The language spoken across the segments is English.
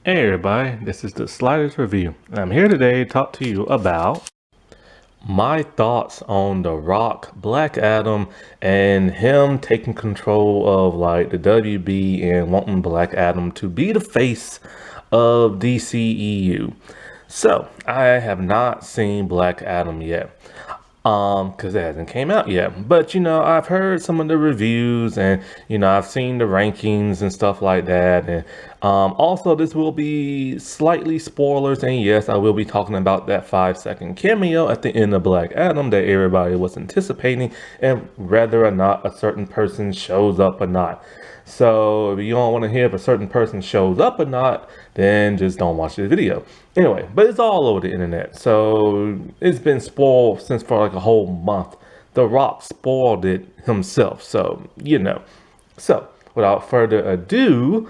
Hey everybody, this is the Sliders Review. I'm here today to talk to you about my thoughts on The Rock, Black Adam, and him taking control of like the WB and wanting Black Adam to be the face of DCEU. So I have not seen Black Adam yet. Because it hasn't came out yet. But I've heard some of the reviews and I've seen the rankings and stuff like that. And also this will be slightly spoilers, and yes, I will be talking about that 5-second cameo at the end of Black Adam that everybody was anticipating, and whether or not a certain person shows up or not. So if you don't want to hear if a certain person shows up or not, then just don't watch this video. Anyway, but it's all over the internet. So it's been spoiled since for like a whole month. The Rock spoiled it himself. So. So without further ado,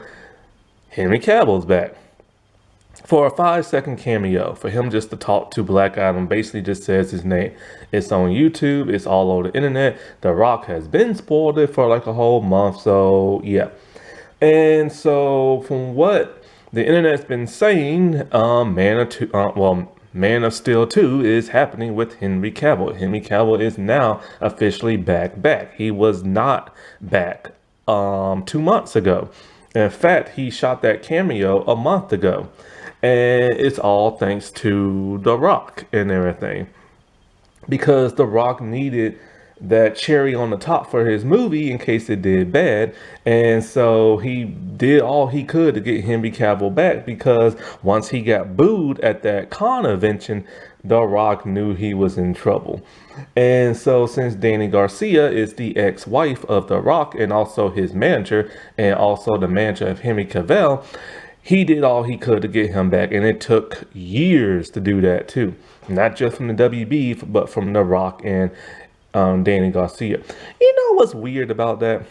Henry Cavill's back for a 5-second cameo for him just to talk to Black Adam. Basically just says his name. It's on YouTube, it's all over the internet. The Rock has been spoiled it for like a whole month, so yeah. And so from what the internet's been saying, Man of Steel 2 is happening with Henry Cavill. Henry Cavill is now officially back. He was not back 2 months ago. In fact, he shot that cameo a month ago. And it's all thanks to The Rock and everything. Because The Rock needed that cherry on the top for his movie in case it did bad. And so he did all he could to get Henry Cavill back, because once he got booed at that convention, The Rock knew he was in trouble. And so since Danny Garcia is the ex-wife of The Rock and also his manager and also the manager of Henry Cavill, he did all he could to get him back, and it took years to do that too. Not just from the WB, but from The Rock and Danny Garcia. You know what's weird about that?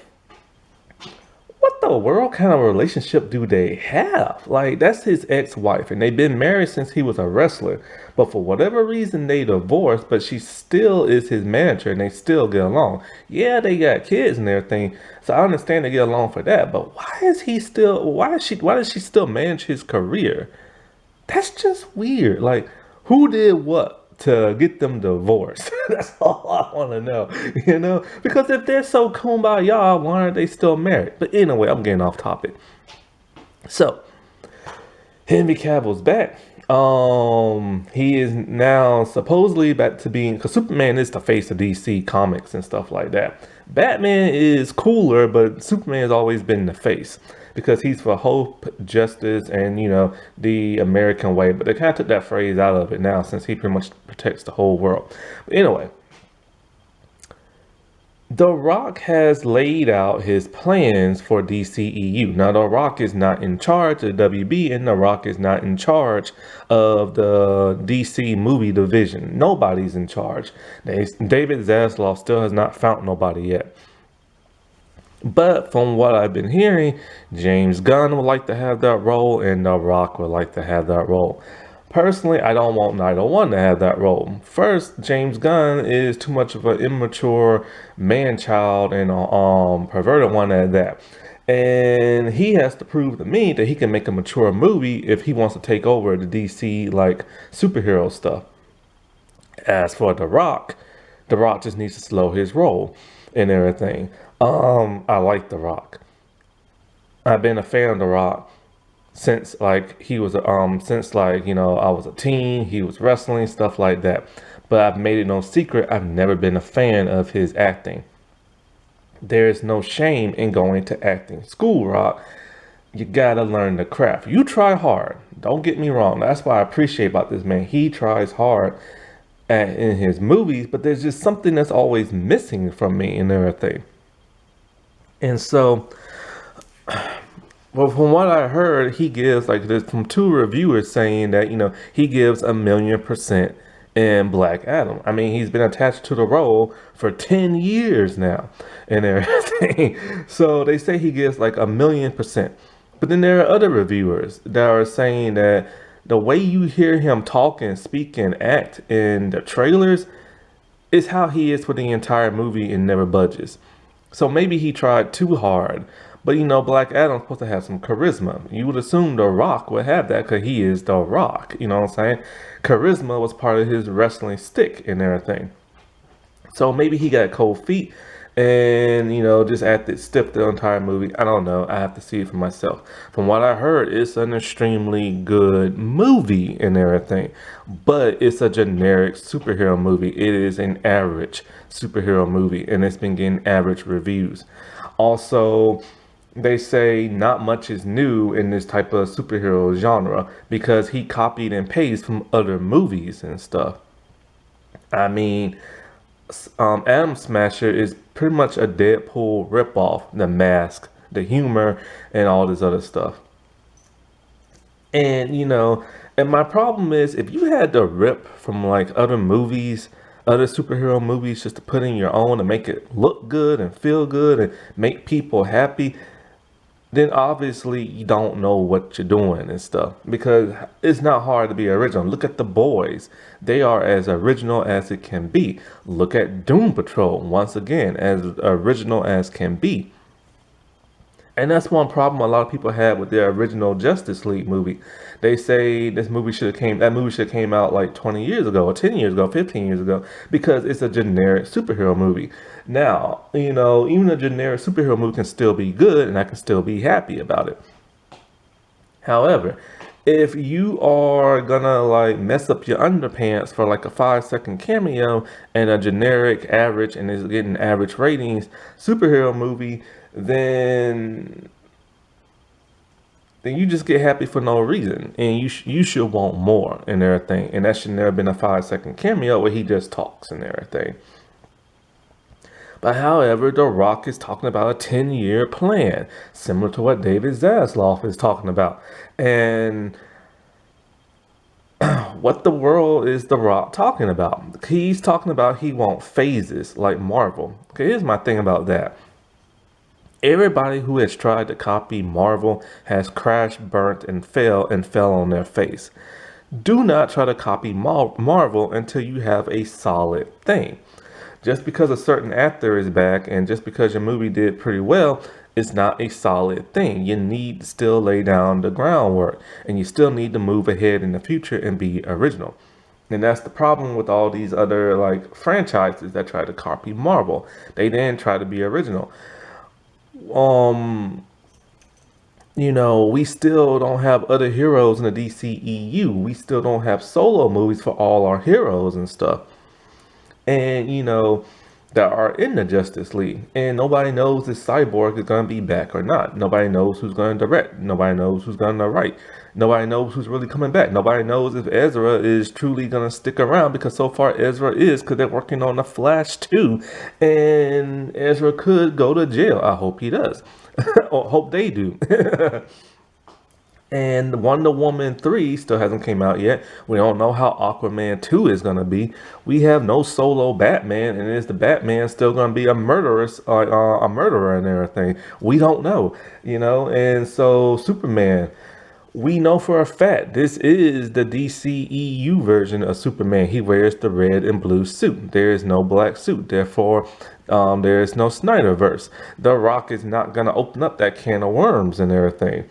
What the world kind of relationship do they have? Like, that's his ex-wife, and they've been married since he was a wrestler. But for whatever reason, they divorced, but she still is his manager, and they still get along. Yeah, they got kids and everything, so I understand they get along for that. But why does she still manage his career? That's just weird. Like, who did what to get them divorced? That's all I want to know, because if they're so kumbaya, why aren't they still married? But anyway, I'm getting off topic. So, Henry Cavill's back. He is now supposedly back to being, because Superman is the face of DC Comics and stuff like that. Batman is cooler, but Superman has always been the face because he's for hope, justice, and the American way. But they kind of took that phrase out of it now since he pretty much protects the whole world. But anyway, The Rock has laid out his plans for DCEU. Now, The Rock is not in charge of WB, and The Rock is not in charge of the DC movie division. Nobody's in charge. David Zaslav still has not found nobody yet. But from what I've been hearing, James Gunn would like to have that role, and The Rock would like to have that role. Personally, I don't want neither one to have that role. First, James Gunn is too much of an immature man-child and a perverted one at that. And he has to prove to me that he can make a mature movie if he wants to take over the DC like superhero stuff. As for The Rock just needs to slow his roll and everything. I like The Rock. I've been a fan of The Rock since like he was since like I was a teen. He was wrestling, stuff like that. But I've made it no secret, I've never been a fan of his acting. There's no shame in going to acting school, Rock. You gotta learn the craft. You try hard, don't get me wrong. That's what I appreciate about this man. He tries hard in his movies, but there's just something that's always missing from me and everything. And so, well, from what I heard, he gives like this from 2 reviewers saying that he gives 1,000,000% in Black Adam. I mean, he's been attached to the role for 10 years now and everything. So they say he gives like 1,000,000%. But then there are other reviewers that are saying that the way you hear him talk and speak and act in the trailers is how he is for the entire movie and never budges. So maybe he tried too hard. But you know, Black Adam's supposed to have some charisma. You would assume The Rock would have that because he is The Rock. You know what I'm saying? Charisma was part of his wrestling stick and everything. So maybe he got cold feet and, you know, just acted stiff the entire movie. I don't know. I have to see it for myself. From what I heard, it's an extremely good movie and everything, but it's a generic superhero movie. It is an average superhero movie, and it's been getting average reviews. Also, they say not much is new in this type of superhero genre because he copied and pasted from other movies and stuff. I mean, Adam Smasher is pretty much a Deadpool ripoff. The mask, the humor, and all this other stuff. And you know, and my problem is if you had to rip from like other movies, other superhero movies, just to put in your own and make it look good and feel good and make people happy, then obviously you don't know what you're doing and stuff because it's not hard to be original. Look at the boys. They are as original as it can be. Look at Doom Patrol, once again, as original as can be. And that's one problem a lot of people had with their original Justice League movie. They say that movie should have came out like 20 years ago, or 10 years ago, 15 years ago, because it's a generic superhero movie. Now, you know, even a generic superhero movie can still be good and I can still be happy about it. However, if you are gonna like mess up your underpants for like a 5 second cameo and a generic average and is getting average ratings superhero movie, then then you just get happy for no reason, and you should want more and everything. And that should never been a 5 second cameo where he just talks and everything. But however, The Rock is talking about a 10-year plan, similar to what David Zaslav is talking about. And what the world is The Rock talking about? He's talking about he wants phases like Marvel. Okay, here's my thing about that. Everybody who has tried to copy Marvel has crashed, burnt, and fell on their face. Do not try to copy Marvel until you have a solid thing. Just because a certain actor is back and just because your movie did pretty well, it's not a solid thing. You need to still lay down the groundwork and you still need to move ahead in the future and be original. And that's the problem with all these other like franchises that try to copy Marvel. They didn't try to be original. Um, you know, we still don't have other heroes in the DCEU. We still don't have solo movies for all our heroes and stuff. And you know, that are in the Justice League. And nobody knows if Cyborg is going to be back or not. Nobody knows who's going to direct. Nobody knows who's going to write. Nobody knows who's really coming back. Nobody knows if Ezra is truly going to stick around because so far Ezra is because they're working on the Flash too. And Ezra could go to jail. I hope he does. Or hope they do. And Wonder Woman 3 still hasn't came out yet. We don't know how Aquaman 2 is going to be. We have no solo Batman, and is the Batman still going to be a a murderer and everything? We don't know, you know. And so Superman, we know for a fact this is the DCEU version of Superman. He wears the red and blue suit. There is no black suit. Therefore, there is no Snyderverse. The Rock is not going to open up that can of worms and everything.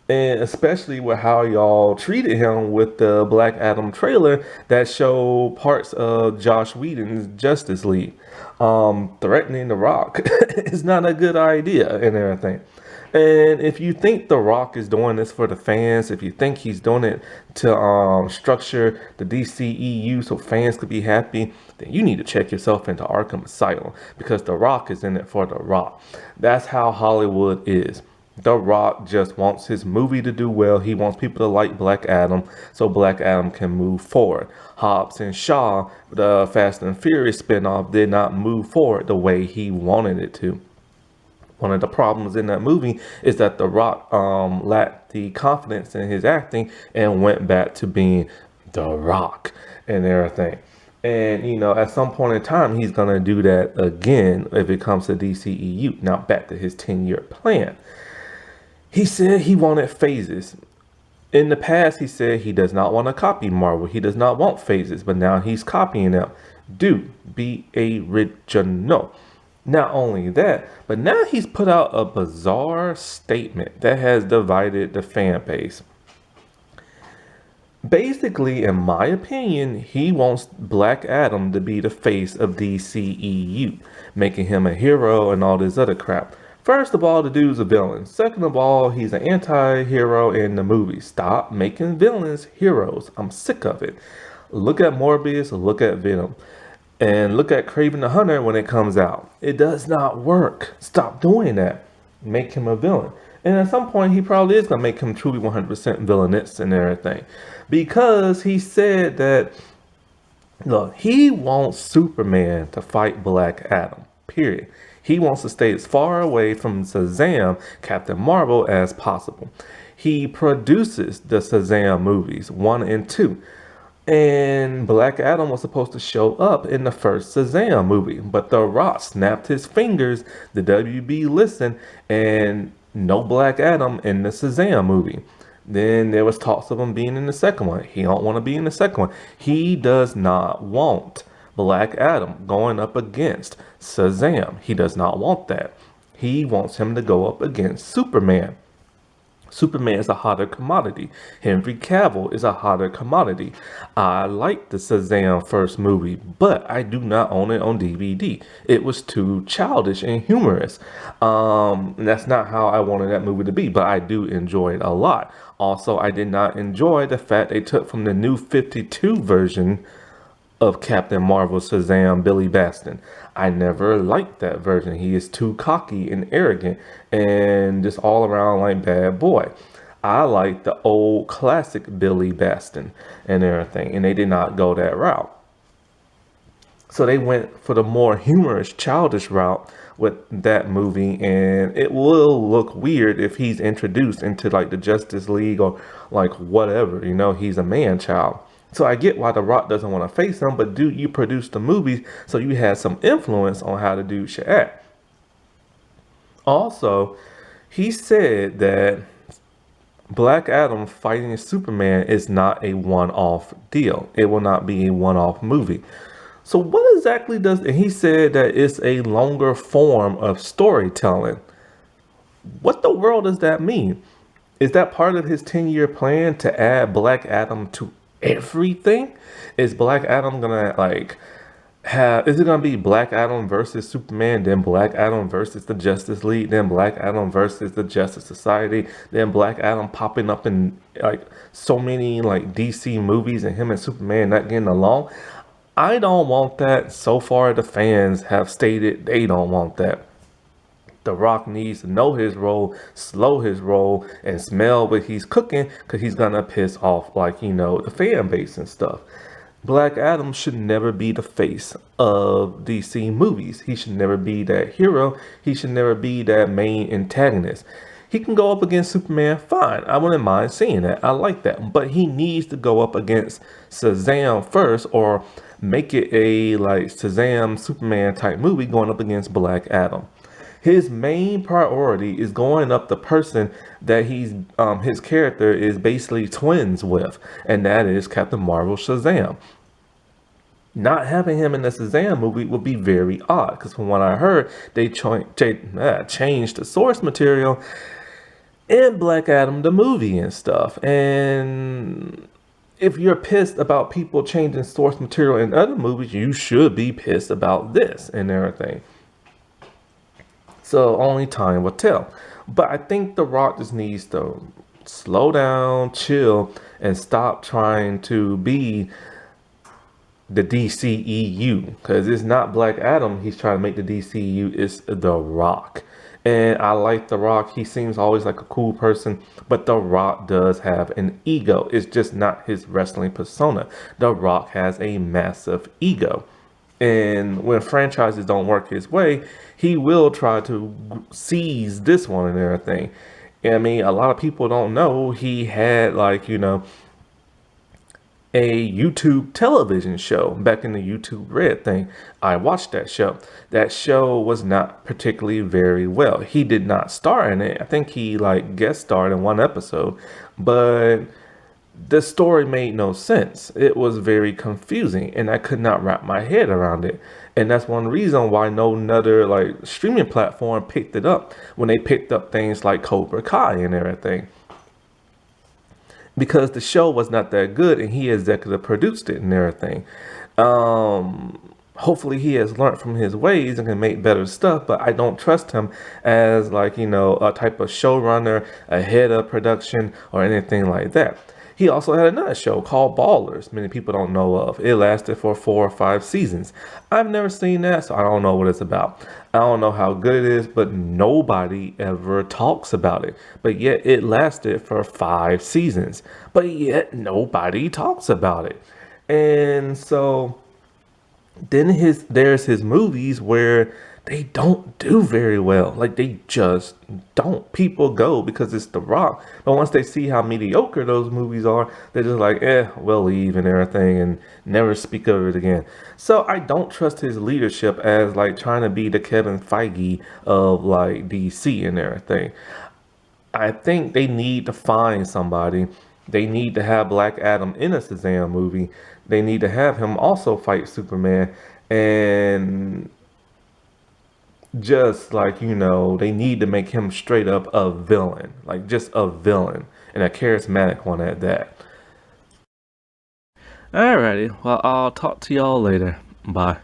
And especially with how y'all treated him with the Black Adam trailer that showed parts of Josh Whedon's Justice League. Threatening The Rock is not a good idea and everything. And if you think The Rock is doing this for the fans, if you think he's doing it to structure the DCEU so fans could be happy, then you need to check yourself into Arkham Asylum because The Rock is in it for The Rock. That's how Hollywood is. The Rock just wants his movie to do well. He wants people to like Black Adam so Black Adam can move forward. Hobbs and Shaw, the Fast and Furious spinoff, did not move forward the way he wanted it to. One of the problems in that movie is that The Rock lacked the confidence in his acting and went back to being The Rock and everything. And, you know, at some point in time, he's going to do that again if it comes to DCEU. Now, back to his 10-year plan. He said he wanted phases. In the past, he said he does not want to copy Marvel. He does not want phases, but now he's copying them. Be original. Not only that, but now he's put out a bizarre statement that has divided the fan base. Basically, in my opinion, he wants Black Adam to be the face of DCEU, making him a hero and all this other crap. First of all, the dude's a villain. Second of all, he's an anti-hero in the movie. Stop making villains heroes. I'm sick of it. Look at Morbius, look at Venom, and look at Kraven the Hunter when it comes out. It does not work. Stop doing that. Make him a villain. And at some point, he probably is going to make him truly 100% villainous and everything. Because he said that, look, he wants Superman to fight Black Adam, period. He wants to stay as far away from Shazam, Captain Marvel, as possible. He produces the Shazam movies, 1 and 2. And Black Adam was supposed to show up in the first Shazam movie, but The Rock snapped his fingers, the WB listened, and no Black Adam in the Shazam movie. Then there was talks of him being in the second one. He don't want to be in the second one. He does not want Black Adam going up against Shazam. He does not want that. He wants him to go up against Superman. Superman is a hotter commodity. Henry Cavill is a hotter commodity. I like the Shazam first movie, but I do not own it on DVD. It was too childish and humorous. That's not how I wanted that movie to be, but I do enjoy it a lot. Also, I did not enjoy the fact they took from the new 52 version of Captain Marvel Shazam, Billy Batson. I never liked that version. He is too cocky and arrogant and just all around like bad boy. I like the old classic Billy Batson and everything, and they did not go that route. So they went for the more humorous, childish route with that movie, and it will look weird if he's introduced into like the Justice League or like whatever, he's a man child. So I get why The Rock doesn't want to face him, but dude, you produced the movies, so you had some influence on how the dude should act. Also, he said that Black Adam fighting Superman is not a one-off deal. It will not be a one-off movie. So what exactly and he said that it's a longer form of storytelling. What the world does that mean? Is that part of his 10-year plan to add Black Adam to everything? Is Black Adam gonna is it gonna be Black Adam versus Superman, then Black Adam versus the Justice League, then Black Adam versus the Justice Society, then Black Adam popping up in so many DC movies and him and Superman not getting along? I don't want that. So far the fans have stated they don't want that. The Rock needs to know his role, slow his roll, and smell what he's cooking, because he's gonna piss off the fan base and stuff. Black Adam should never be the face of DC movies. He should never be that hero. He should never be that main antagonist. He can go up against Superman, fine. I wouldn't mind seeing that. I like that. But he needs to go up against Shazam first, or make it a Shazam Superman type movie going up against Black Adam. His main priority is going up the person that his character is basically twins with, and that is Captain Marvel Shazam. Not having him in the Shazam movie would be very odd, because from what I heard, they changed the source material in Black Adam the movie and stuff. And if you're pissed about people changing source material in other movies, you should be pissed about this and everything. So only time will tell. But I think The Rock just needs to slow down, chill, and stop trying to be the DCEU. Because it's not Black Adam he's trying to make the DCEU, it's The Rock. And I like The Rock. He seems always like a cool person. But The Rock does have an ego. It's just not his wrestling persona. The Rock has a massive ego. And when franchises don't work his way, he will try to seize this one and everything. And I mean, a lot of people don't know he had a YouTube television show back in the YouTube Red thing. I watched that show. That show was not particularly very well. He did not star in it. I think he guest starred in one episode, but the story made no sense. It was very confusing and I could not wrap my head around it. And that's one reason why no other like streaming platform picked it up when they picked up things like Cobra Kai and everything, because the show was not that good and he executive produced it and everything. Hopefully he has learned from his ways and can make better stuff, but I don't trust him as like, a type of showrunner, a head of production or anything like that. He also had another show called Ballers, many people don't know of. It lasted for 4 or 5 seasons. I've never seen that, so I don't know what it's about. I don't know how good it is, but nobody ever talks about it. But yet it lasted for 5 seasons. But yet nobody talks about it. And so then there's his movies where they don't do very well. Like they just don't. People go because it's The Rock. But once they see how mediocre those movies are, they're just like, we'll leave and everything and never speak of it again. So I don't trust his leadership as like trying to be the Kevin Feige of like DC and everything. I think they need to find somebody. They need to have Black Adam in a Shazam movie. They need to have him also fight Superman. And just like, they need to make him straight up a villain. Like just a villain. And a charismatic one at that. Alrighty. Well, I'll talk to y'all later. Bye.